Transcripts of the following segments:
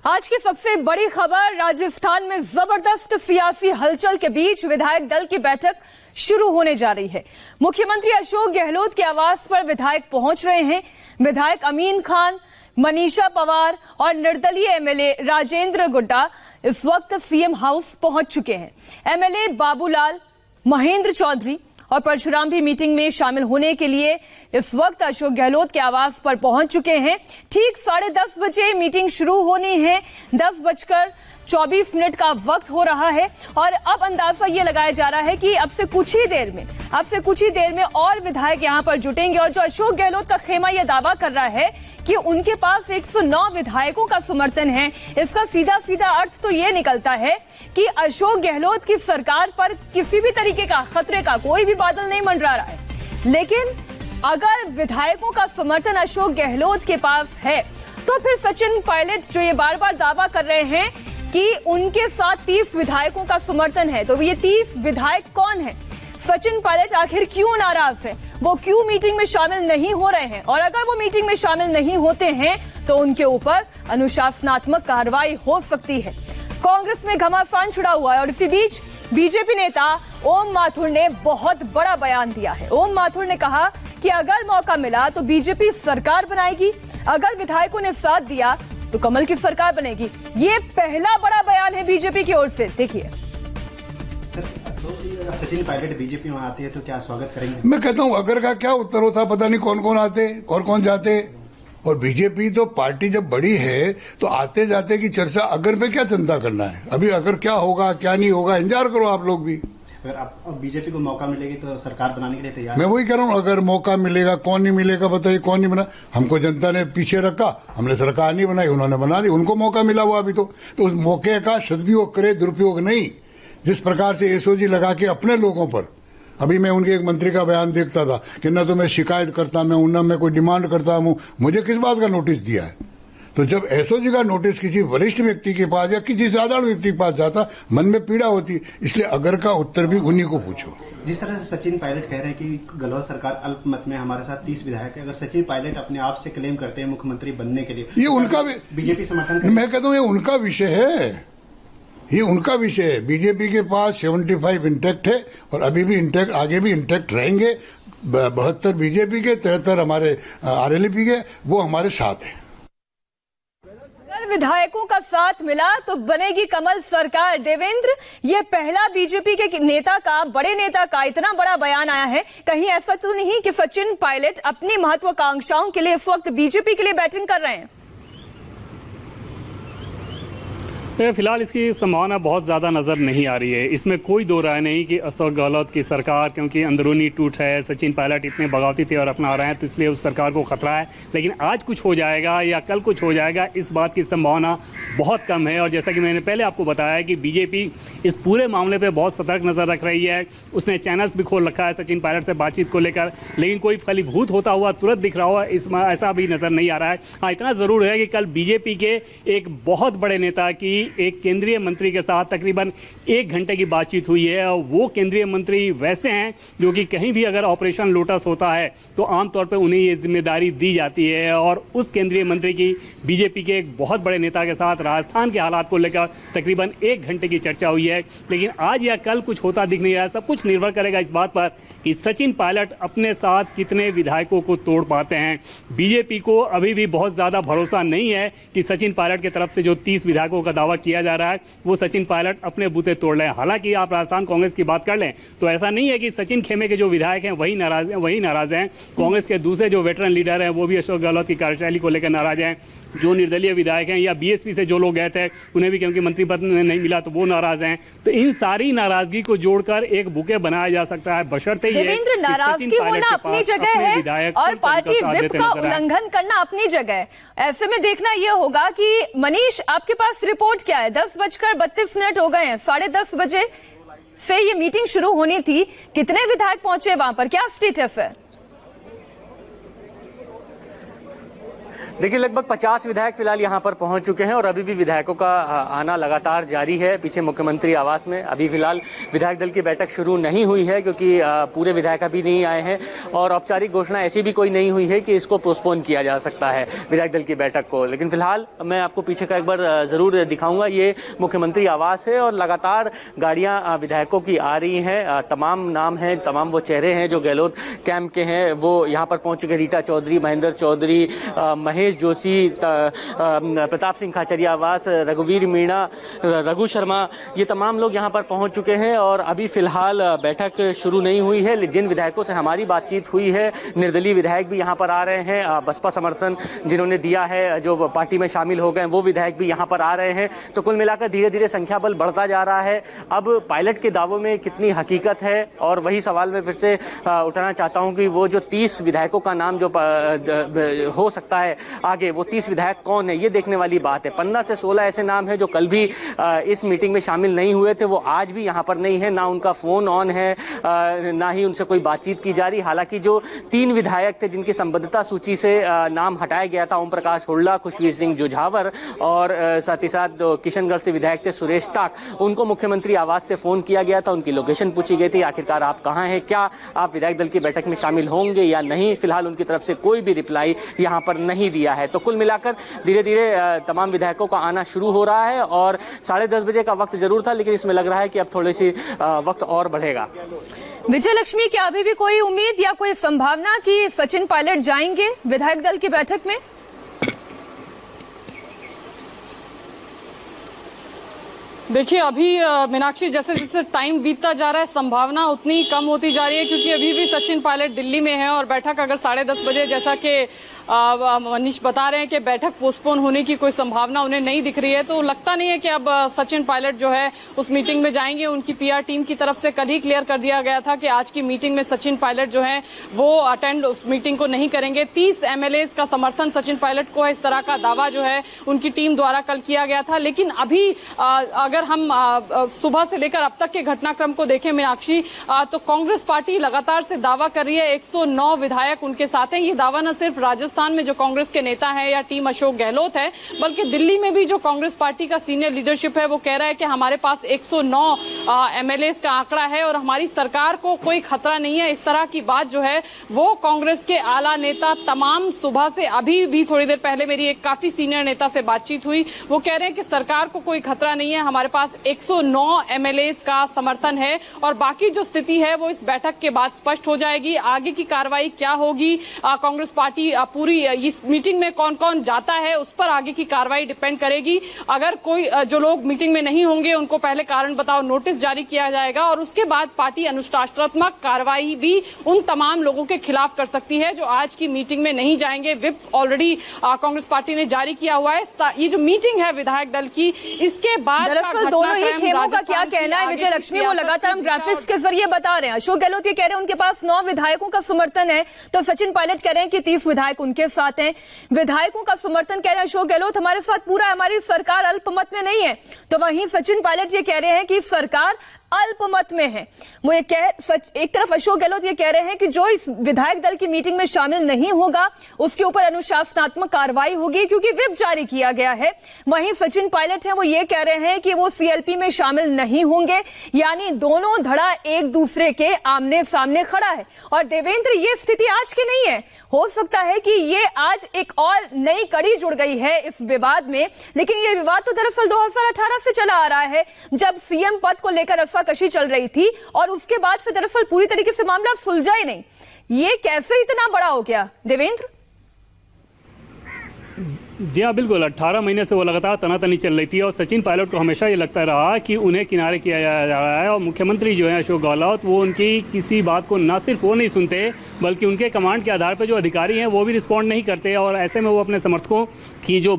आज की सबसे बड़ी खबर, राजस्थान में जबरदस्त सियासी हलचल के बीच विधायक दल की बैठक शुरू होने जा रही है। मुख्यमंत्री अशोक गहलोत के आवास पर विधायक पहुंच रहे हैं। विधायक अमीन खान, मनीषा पवार और निर्दलीय एमएलए राजेंद्र गुड्डा इस वक्त सीएम हाउस पहुंच चुके हैं। एमएलए बाबूलाल, महेंद्र चौधरी और परशुराम भी मीटिंग में शामिल होने के लिए इस वक्त अशोक गहलोत के आवास पर पहुंच चुके हैं। ठीक 10:30 बजे मीटिंग शुरू होनी है। 10:24 का वक्त हो रहा है और अब अंदाजा ये लगाया जा रहा है कि अब से कुछ ही देर में और विधायक यहां पर जुटेंगे। और जो अशोक गहलोत का खेमा यह दावा कर रहा है कि उनके पास 109 विधायकों का समर्थन है, इसका सीधा सीधा अर्थ तो ये निकलता है कि अशोक गहलोत की सरकार पर किसी भी तरीके का खतरे का कोई भी बादल नहीं मंडरा रहा है। लेकिन अगर विधायकों का समर्थन अशोक गहलोत के पास है तो फिर सचिन पायलट जो ये बार बार दावा कर रहे हैं कि उनके साथ 30 विधायकों का समर्थन है, तो ये 30 विधायक कौन है? सचिन पायलट आखिर क्यों नाराज है? वो क्यों मीटिंग में शामिल नहीं हो रहे हैं? और अगर वो मीटिंग में शामिल नहीं होते हैं तो उनके ऊपर अनुशासनात्मक कार्रवाई हो सकती है। कांग्रेस में घमासान छिड़ा हुआ है और इसी बीच बीजेपी नेता ओम माथुर ने बहुत बड़ा बयान दिया है। ओम माथुर ने कहा कि अगर मौका मिला तो बीजेपी सरकार बनाएगी, अगर विधायकों ने साथ दिया तो कमल की सरकार बनेगी। ये पहला बड़ा बयान है बीजेपी की ओर से। देखिए, सचिन पायलट बीजेपी में आते हैं तो क्या स्वागत करेंगे? मैं कहता हूँ अगर का क्या उत्तर होता, पता नहीं कौन कौन आते और कौन जाते। और बीजेपी तो पार्टी जब बड़ी है तो आते जाते की चर्चा अगर पे क्या चिंता करना है। अभी अगर क्या होगा क्या नहीं होगा इंतजार करो आप लोग भी। अगर आप बीजेपी को मौका मिलेगी तो सरकार बनाने के लिए तैयार? मैं वही कह रहा हूँ, अगर मौका मिलेगा, कौन नहीं मिलेगा बताइए, कौन नहीं बना। हमको जनता ने पीछे रखा, हमने सरकार नहीं बनाई, उन्होंने बना दी, उनको मौका मिला हुआ अभी तो उस मौके का सदुपयोग करे, दुरुपयोग नहीं। जिस प्रकार से एसओजी लगा के अपने लोगों पर, अभी मैं उनके एक मंत्री का बयान देखता था कि न तो मैं शिकायत करता हूं न मैं कोई डिमांड करता हूं, मुझे किस बात का नोटिस दिया है? तो जब एसओजी का नोटिस किसी वरिष्ठ व्यक्ति के पास या किसी साधारण व्यक्ति के पास जाता, मन में पीड़ा होती। इसलिए अगर का उत्तर भी उन्हीं को पूछो। जिस तरह से सचिन पायलट कह रहे हैं कि गहलोत सरकार अल्पमत में, हमारे साथ 30 विधायक है, अगर सचिन पायलट अपने आप से क्लेम करते हैं मुख्यमंत्री बनने के लिए, ये उनका भी बीजेपी समर्थन? मैं कहता हूँ ये उनका विषय है, ये उनका विषय है। बीजेपी के पास 75 इंटैक्ट है और अभी भी इंटैक्ट, आगे भी इंटैक्ट रहेंगे। 72 बीजेपी के, 73 हमारे आरएलपी के, वो हमारे साथ है। अगर विधायकों का साथ मिला तो बनेगी कमल सरकार। देवेंद्र, ये पहला बीजेपी के नेता का, बड़े नेता का इतना बड़ा बयान आया है। कहीं ऐसा तो नहीं कि सचिन पायलट अपनी महत्वाकांक्षाओं के लिए इस वक्त बीजेपी के लिए बैटिंग कर रहे हैं? फिलहाल इसकी संभावना बहुत ज्यादा नजर नहीं आ रही है। इसमें कोई दो राय नहीं कि अशोक गहलोत की सरकार, क्योंकि अंदरूनी टूट है, सचिन पायलट इतने बगावती थे और अपना रहे हैं, तो इसलिए उस सरकार को खतरा है। लेकिन आज कुछ हो जाएगा या कल कुछ हो जाएगा, इस बात की संभावना बहुत कम है। और जैसा कि मैंने पहले आपको बताया कि बीजेपी इस पूरे मामले पर बहुत सतर्क नजर रख रही है। उसने चैनल्स भी खोल रखा है सचिन पायलट से बातचीत को लेकर, लेकिन कोई फलीभूत होता हुआ तुरंत दिख रहा हुआ इसमें ऐसा भी नजर नहीं आ रहा है। हाँ, इतना जरूर है कि कल बीजेपी के एक बहुत बड़े नेता की एक केंद्रीय मंत्री के साथ तकरीबन 1 घंटे की बातचीत हुई है। और वो केंद्रीय मंत्री वैसे हैं जो कि कहीं भी अगर ऑपरेशन लोटस होता है तो आमतौर पर उन्हें ये जिम्मेदारी दी जाती है। और उस केंद्रीय मंत्री की बीजेपी के एक बहुत बड़े नेता के साथ राजस्थान के हालात को लेकर तकरीबन 1 घंटे की चर्चा हुई है। लेकिन आज या कल कुछ होता दिख नहीं रहा है। सब कुछ निर्भर करेगा इस बात पर कि सचिन पायलट अपने साथ कितने विधायकों को तोड़ पाते हैं। बीजेपी को अभी भी बहुत ज्यादा भरोसा नहीं है कि सचिन पायलट की तरफ से जो 30 विधायकों का दावा किया जा रहा है वो सचिन पायलट अपने बूते तोड़ लें। हालांकि आप राजस्थान कांग्रेस की बात कर लें तो ऐसा नहीं है कि सचिन खेमे के जो विधायक हैं वही नाराज हैं। कांग्रेस के दूसरे जो वेटरन लीडर हैं वो भी अशोक गहलोत की कार्यशैली को लेकर नाराज हैं। जो निर्दलीय विधायक हैं या बीएसपी से जो लोग गए थे उन्हें भी क्योंकि मंत्री पद नहीं मिला तो वो नाराज हैं। तो इन सारी नाराजगी को जोड़कर एक बुके बनाया जा सकता है, बशर्ते देवेंद्र नाराजगी होना अपनी जगह है और पार्टी विप का उल्लंघन करना अपनी जगह है। ऐसे में देखना यह होगा कि मनीष, आपके पास रिपोर्ट क्या है? 10:32 हो गए हैं, 10:30 बजे से ये मीटिंग शुरू होनी थी। कितने विधायक पहुंचे वहां पर, क्या स्टेटस है? देखिए, लगभग 50 विधायक फिलहाल यहाँ पर पहुंच चुके हैं और अभी भी विधायकों का आना लगातार जारी है। पीछे मुख्यमंत्री आवास में अभी फिलहाल विधायक दल की बैठक शुरू नहीं हुई है, क्योंकि पूरे विधायक अभी नहीं आए हैं और औपचारिक घोषणा ऐसी भी कोई नहीं हुई है कि इसको पोस्टपोन किया जा सकता है विधायक दल की बैठक को। लेकिन फिलहाल मैं आपको पीछे का एक बार जरूर दिखाऊंगा। ये मुख्यमंत्री आवास है और लगातार गाड़ियां विधायकों की आ रही हैं। तमाम नाम हैं, तमाम वो चेहरे हैं जो गहलोत कैंप के हैं, वो यहाँ पर पहुंच चुके। रीटा चौधरी, महेंद्र चौधरी, महेश जोशी, प्रताप सिंह खाचरियावास, रघुवीर मीणा, रघु शर्मा, ये तमाम लोग यहाँ पर पहुंच चुके हैं और अभी फिलहाल बैठक शुरू नहीं हुई है। जिन विधायकों से हमारी बातचीत हुई है, निर्दलीय विधायक भी यहाँ पर आ रहे हैं, बसपा समर्थन जिन्होंने दिया है, जो पार्टी में शामिल हो गए, वो विधायक भी यहाँ पर आ रहे हैं। तो कुल मिलाकर धीरे धीरे संख्या बल बढ़ता जा रहा है। अब पायलट के दावों में कितनी हकीकत है, और वही सवाल मैं फिर से उठाना चाहता हूँ कि वो जो 30 विधायकों का नाम जो हो सकता है आगे, वो 30 विधायक कौन है, ये देखने वाली बात है। 15 से 16 ऐसे नाम हैं जो कल भी इस मीटिंग में शामिल नहीं हुए थे, वो आज भी यहाँ पर नहीं है। ना उनका फोन ऑन है, ना ही उनसे कोई बातचीत की जा रही। हालांकि जो 3 विधायक थे जिनकी संबद्धता सूची से नाम हटाया गया था, ओम प्रकाश हुड्डा, खुशवीर सिंह जुझावर और साथ ही साथ किशनगढ़ से विधायक थे सुरेश टाक, उनको मुख्यमंत्री आवास से फोन किया गया था, उनकी लोकेशन पूछी गई थी, आखिरकार आप कहाँ हैं, क्या आप विधायक दल की बैठक में शामिल होंगे या नहीं। फिलहाल उनकी तरफ से कोई भी रिप्लाई यहाँ पर नहीं दिया है। तो कुल मिलाकर धीरे धीरे तमाम विधायकों का आना शुरू हो रहा है और 10:30 बजे का वक्त जरूर था, लेकिन इसमें लग रहा है कि अब थोड़ी सी वक्त और बढ़ेगा। विजय लक्ष्मी, क्या अभी भी कोई उम्मीद या कोई संभावना कि सचिन पायलट जाएंगे विधायक दल की बैठक में? देखिए, अभी मीनाक्षी, जैसे जैसे टाइम बीतता जा रहा है, संभावना उतनी कम होती जा रही है, क्योंकि अभी भी सचिन पायलट दिल्ली में है और बैठक अगर 10:30 बजे, जैसा कि मनीष बता रहे हैं कि बैठक पोस्टपोन होने की कोई संभावना उन्हें नहीं दिख रही है, तो लगता नहीं है कि अब सचिन पायलट जो है उस मीटिंग में जाएंगे। उनकी पीआर टीम की तरफ से कल ही क्लियर कर दिया गया था कि आज की मीटिंग में सचिन पायलट जो है वो अटेंड उस मीटिंग को नहीं करेंगे। 30 एमएलए का समर्थन सचिन पायलट को है, इस तरह का दावा जो है उनकी टीम द्वारा कल किया गया था। लेकिन अभी अगर हम सुबह से लेकर अब तक के घटनाक्रम को देखें मीनाक्षी, तो कांग्रेस पार्टी लगातार से दावा कर रही है 109 विधायक उनके साथ हैं। ये दावा न सिर्फ राजस्थान में जो कांग्रेस के नेता है या टीम अशोक गहलोत है, बल्कि दिल्ली में भी जो कांग्रेस पार्टी का सीनियर लीडरशिप है वो कह रहा है कि हमारे पास 109 एमएलए का आंकड़ा है और हमारी सरकार को कोई खतरा नहीं है। इस तरह की बात जो है वो कांग्रेस के आला नेता तमाम सुबह से, अभी भी थोड़ी देर पहले मेरी एक काफी सीनियर नेता से बातचीत हुई, वो कह रहे हैं कि सरकार को कोई खतरा नहीं है, हमारे पास 109 एमएलए का समर्थन है और बाकी जो स्थिति है वो इस बैठक के बाद स्पष्ट हो जाएगी। आगे की कार्रवाई क्या होगी, कांग्रेस पार्टी पूरी इस मीटिंग में कौन कौन जाता है उस पर आगे की कार्रवाई डिपेंड करेगी। अगर कोई जो लोग मीटिंग में नहीं होंगे उनको पहले कारण बताओ नोटिस जारी किया जाएगा और उसके बाद पार्टी अनुशासनात्मक कार्रवाई भी उन तमाम लोगों के खिलाफ कर सकती है जो आज की मीटिंग में नहीं जाएंगे। विप ऑलरेडी कांग्रेस पार्टी ने जारी किया हुआ है। ये जो मीटिंग है विधायक दल की, इसके बाद दरअसल दोनों ही खेमों का क्या कहना है विजय लक्ष्मी, वो लगातार हम ग्राफिक्स के जरिए बता रहे हैं। अशोक गहलोत ये कह रहे हैं उनके पास 9 विधायकों का समर्थन है, तो सचिन पायलट कह रहे हैं कि 30 विधायक उनके साथ हैं। विधायकों का समर्थन कह रहे हैं अशोक गहलोत हमारे साथ पूरा, हमारी सरकार अल्पमत में नहीं है, तो वहीं सचिन पायलट ये कह रहे हैं कि सरकार अल्पमत में है। वो ये एक तरफ अशोक गहलोत ये कह रहे हैं कि जो इस विधायक दल की मीटिंग में शामिल नहीं होगा उसके ऊपर अनुशासनात्मक कार्रवाई होगी क्योंकि व्हिप जारी किया गया है। वहीं सचिन पायलट हैं वो ये कह रहे हैं कि वो सीएलपी में शामिल नहीं होंगे, यानी दोनों धड़ा एक दूसरे के आमने सामने खड़ा है। और देवेंद्र, ये स्थिति आज की नहीं है, हो सकता है कि ये आज एक और नई कड़ी जुड़ गई है इस विवाद में, लेकिन ये विवाद तो दरअसल 2018 से चला आ रहा है जब सीएम पद को लेकर कशी चल रही थी और उसके बाद से दरअसल पूरी तरीके से मामला सुलझा ही नहीं। ये कैसे इतना बड़ा हो गया देवेंद्र? जी हाँ, बिल्कुल 18 महीने से वो लगातार तनातनी चल रही थी और सचिन पायलट को हमेशा ये लगता रहा कि उन्हें किनारे किया जा रहा है और मुख्यमंत्री जो है अशोक गहलोत वो उनकी किसी बात को न सिर्फ वो नहीं सुनते बल्कि उनके कमांड के आधार पर जो अधिकारी हैं वो भी रिस्पॉन्ड नहीं करते और ऐसे में वो अपने समर्थकों की जो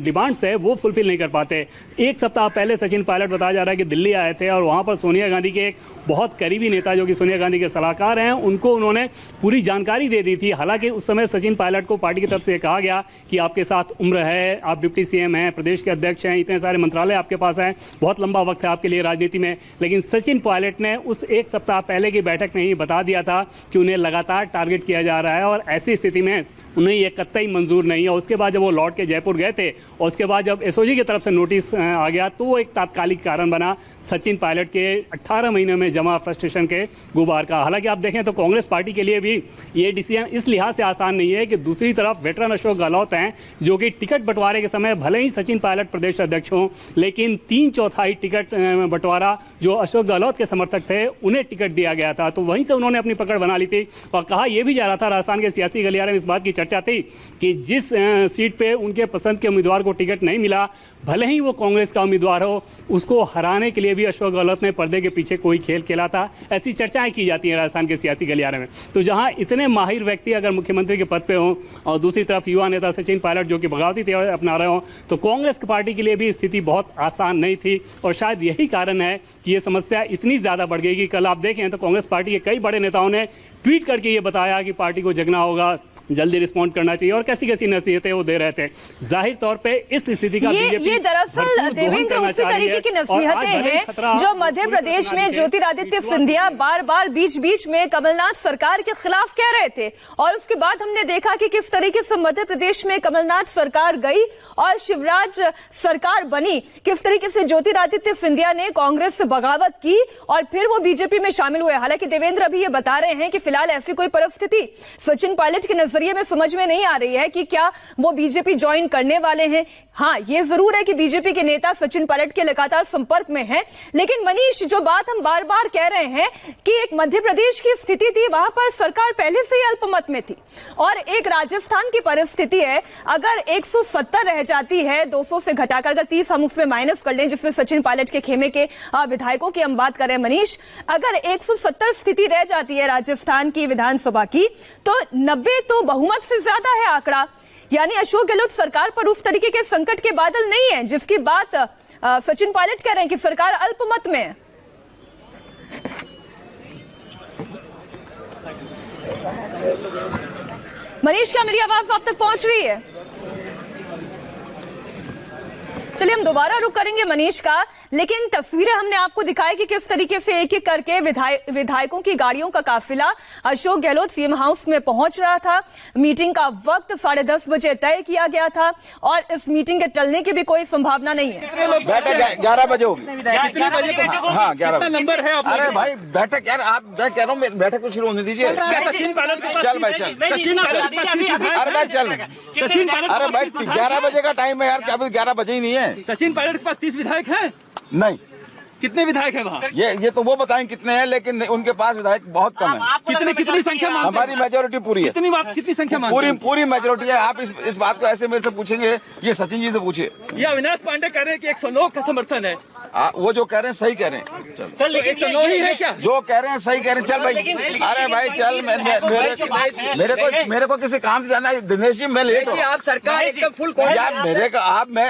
डिमांड्स है वो फुलफिल नहीं कर पाते। एक सप्ताह पहले सचिन पायलट बताया जा रहा है कि दिल्ली आए थे और वहां पर सोनिया गांधी के एक बहुत करीबी नेता जो कि सोनिया गांधी के सलाहकार हैं उनको उन्होंने पूरी जानकारी दे दी थी। हालांकि उस समय सचिन पायलट को पार्टी की तरफ से कहा गया कि आपके साथ उम्र है, आप डिप्टी सीएम हैं, प्रदेश के अध्यक्ष हैं, इतने सारे मंत्रालय आपके पास हैं, बहुत लंबा वक्त है आपके लिए राजनीति में, लेकिन सचिन पायलट ने उस एक सप्ताह पहले की बैठक में ही बता दिया था कि उन्हें लगातार टारगेट किया जा रहा है और ऐसी स्थिति में उन्हें ये कतई मंजूर नहीं है। उसके बाद जब वो लौट के जयपुर गए थे और उसके बाद जब एसओजी की तरफ से नोटिस आ गया तो वो एक तात्कालिक कारण बना सचिन पायलट के 18 महीने में जमा फ्रस्ट्रेशन के गुबार का। हालांकि आप देखें तो कांग्रेस पार्टी के लिए भी ये डिसीजन इस लिहाज से आसान नहीं है कि दूसरी तरफ वेटरन अशोक गहलोत हैं जो कि टिकट बंटवारे के समय भले ही सचिन पायलट प्रदेश अध्यक्ष हों, लेकिन 3/4 टिकट बंटवारा जो अशोक गहलोत के समर्थक थे उन्हें टिकट दिया गया था। तो वहीं से उन्होंने अपनी पकड़ बना ली थी और कहा यह भी जा रहा था, राजस्थान के सियासी गलियारे में इस बात की चर्चा थी कि जिस सीट पे उनके पसंद के उम्मीदवार को टिकट नहीं मिला, भले ही वो कांग्रेस का उम्मीदवार हो, उसको हराने के लिए भी अशोक गहलोत ने पर्दे के पीछे कोई खेल खेला था। ऐसी चर्चाएं की जाती हैं राजस्थान के सियासी गलियारे में। तो जहां इतने माहिर व्यक्ति अगर मुख्यमंत्री के पद पे हों और दूसरी तरफ युवा नेता सचिन पायलट जो कि बगावती तेवर अपना रहे हों, तो कांग्रेस पार्टी के लिए भी स्थिति बहुत आसान नहीं थी और शायद यही कारण है कि ये समस्या इतनी ज्यादा बढ़ गई कि कल आप देखें तो कांग्रेस पार्टी के कई बड़े नेताओं ने ट्वीट करके ये बताया कि पार्टी को जगना होगा, जल्दी रिस्पॉन्ड करना चाहिए और कैसी कैसी नसीहतें वो दे रहे थे। जाहिर तौर पे इस स्थिति का ये दरअसल देवेंद्र उसी तरीके की नसीहतें हैं जो मध्य प्रदेश में ज्योतिरादित्य सिंधिया बार बार बीच बीच में कमलनाथ सरकार के खिलाफ कह रहे थे और उसके बाद हमने देखा कि किस तरीके से मध्य प्रदेश में कमलनाथ सरकार गई और शिवराज सरकार बनी, किस तरीके से ज्योतिरादित्य सिंधिया ने कांग्रेस से बगावत की और फिर वो बीजेपी में शामिल हुए। हालांकि देवेंद्र अभी ये बता रहे हैं कि फिलहाल ऐसी कोई परिस्थिति सचिन पायलट के नजरिए में समझ में नहीं आ रही है कि क्या वो बीजेपी ज्वाइन करने वाले हैं। हाँ, ये जरूर है कि बीजेपी के नेता सचिन पायलट के लगातार संपर्क में हैं, लेकिन मनीष जो बात हम बार बार कह रहे हैं कि एक मध्य प्रदेश की स्थिति थी, वहां पर सरकार पहले से ही अल्पमत में थी और एक राजस्थान की परिस्थिति है, अगर 170 रह जाती है 200 से घटाकर, अगर 30 हम उसमें माइनस कर लें जिसमें सचिन पायलट के खेमे के विधायकों की हम बात करें मनीष, अगर 170 स्थिति रह जाती है राजस्थान की विधानसभा की तो 90 तो बहुमत से ज्यादा है आंकड़ा। यानी अशोक गहलोत सरकार पर उस तरीके के संकट के बादल नहीं है जिसकी बात सचिन पायलट कह रहे हैं कि सरकार अल्पमत में है। मनीष, क्या मेरी आवाज आप तक पहुंच रही है? चलिए हम दोबारा रुक करेंगे मनीष का, लेकिन तस्वीरें हमने आपको दिखाई कि किस तरीके से एक एक करके विधायकों की गाड़ियों का काफिला अशोक गहलोत सीएम हाउस में पहुंच रहा था। मीटिंग का वक्त 10:30 बजे तय किया गया था और इस मीटिंग के टलने की भी कोई संभावना नहीं है। बैठक 11 बजे होगी। हाँ, 11 नंबर है। अरे भाई बैठक, यार आप, मैं कह रहा हूँ बैठक तो शुरू होने दीजिए। चल भाई चल, अरे भाई 11 बजे का टाइम है यार, क्या अभी 11 बजे ही नहीं है। सचिन पायलट के पास 30 विधायक हैं? नहीं। कितने विधायक हैं वहाँ? ये तो वो बताएं कितने हैं, लेकिन उनके पास विधायक बहुत कम है। कितनी संख्या मानते हैं? हमारी मेजोरिटी पूरी है। कितनी संख्या मानते हैं? पूरी मेजोरिटी है। आप इस बात को ऐसे मेरे से पूछेंगे, ये सचिन जी से पूछिए। ये अविनाश पांडे कह रहे हैं कि 109 का समर्थन है। वो जो कह रहे हैं सही कह रहे हैं। चल, 109 ही है क्या? जो कह रहे हैं सही कह रहे हैं। चल भाई, अरे भाई चल, मेरे को किसी काम से जाना है। दिनेश जी मैं लेट हूँ। आप सरकार एकदम फुल यार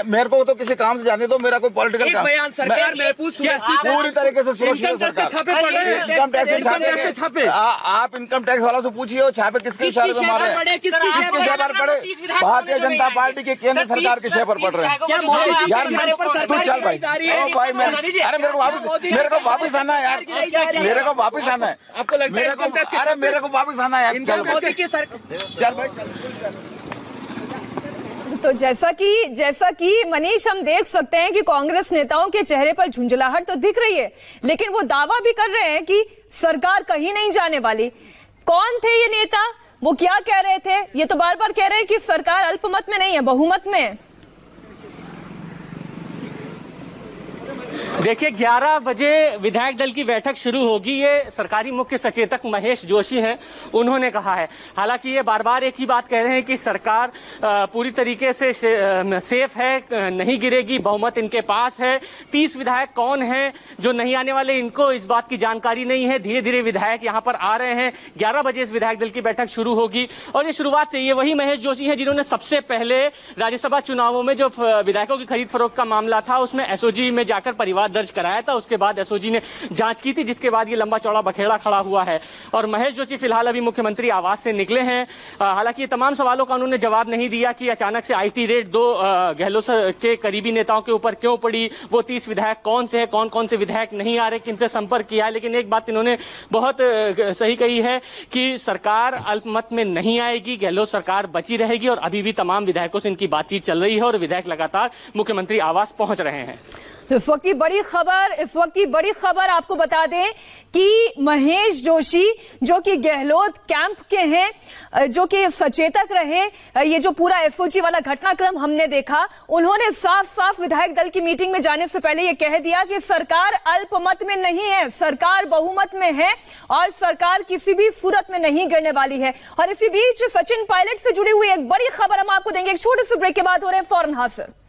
मेरे को तो किसी काम से जाने दो, मेरा कोई पॉलिटिकल काम। सरकार महफूज पूरी तरीके से सुरक्षित है सरकार। इनकम टैक्स छापे, आप इनकम टैक्स वालों से पूछिए छापे किसके शेयर पर मारे, किसके शेयर पर पड़े? भारतीय जनता पार्टी के केंद्र सरकार के शेयर पर पड़ रहे हैं। यार तू चल भाई, भाई मैं, अरे मेरे को वापस आना है यार, मेरे को वापस आना है। आपको लगता है? अरे मेरे को वापस आना है यार। चल भाई चल। तो जैसा कि मनीष हम देख सकते हैं कि कांग्रेस नेताओं के चेहरे पर झुंझलाहट तो दिख रही है, लेकिन वो दावा भी कर रहे हैं कि सरकार कहीं नहीं जाने वाली। कौन थे ये नेता, वो क्या कह रहे थे? ये तो बार बार कह रहे हैं कि सरकार अल्पमत में नहीं है, बहुमत में है। देखिए 11 बजे विधायक दल की बैठक शुरू होगी, ये सरकारी मुख्य सचेतक महेश जोशी हैं, उन्होंने कहा है। हालांकि ये बार बार एक ही बात कह रहे हैं कि सरकार पूरी तरीके से सेफ है, नहीं गिरेगी, बहुमत इनके पास है। 30 विधायक कौन हैं जो नहीं आने वाले, इनको इस बात की जानकारी नहीं है। धीरे धीरे विधायक यहाँ पर आ रहे हैं। 11 बजे इस विधायक दल की बैठक शुरू होगी और ये शुरुआत से ये वही महेश जोशी है जिन्होंने सबसे पहले राज्यसभा चुनावों में जो विधायकों की खरीद फरोख्त का मामला था उसमें एसओजी में जाकर परिवार दर्ज कराया था, उसके बाद एसओजी ने जांच की थी, जिसके बाद ये लंबा चौड़ा बखेड़ा खड़ा हुआ है। और महेश जोशी फिलहाल अभी मुख्यमंत्री आवास से निकले हैं। हालांकि ये तमाम सवालों का उन्होंने जवाब नहीं दिया कि अचानक से आईटी रेड दो गहलोत के करीबी नेताओं के ऊपर क्यों पड़ी, वो 30 विधायक कौन से हैं, कौन कौन से विधायक नहीं आ रहे, किनसे संपर्क किया है। लेकिन एक बात इन्होंने बहुत सही कही है कि सरकार अल्पमत में नहीं आएगी, गहलोत सरकार बची रहेगी और अभी भी तमाम विधायकों से इनकी बातचीत चल रही है और विधायक लगातार मुख्यमंत्री आवास पहुंच रहे हैं। इस वक्त की बड़ी खबर आपको बता दें कि महेश जोशी जो कि गहलोत कैंप के हैं, जो कि सचेतक रहे, ये जो पूरा एसओजी वाला घटनाक्रम हमने देखा, उन्होंने साफ साफ विधायक दल की मीटिंग में जाने से पहले ये कह दिया कि सरकार अल्पमत में नहीं है, सरकार बहुमत में है और सरकार किसी भी सूरत में नहीं गिरने वाली है। और इसी बीच सचिन पायलट से जुड़ी हुई एक बड़ी खबर हम आपको देंगे एक छोटे से ब्रेक के बाद। हो रहे हैं फौरन हाजिर।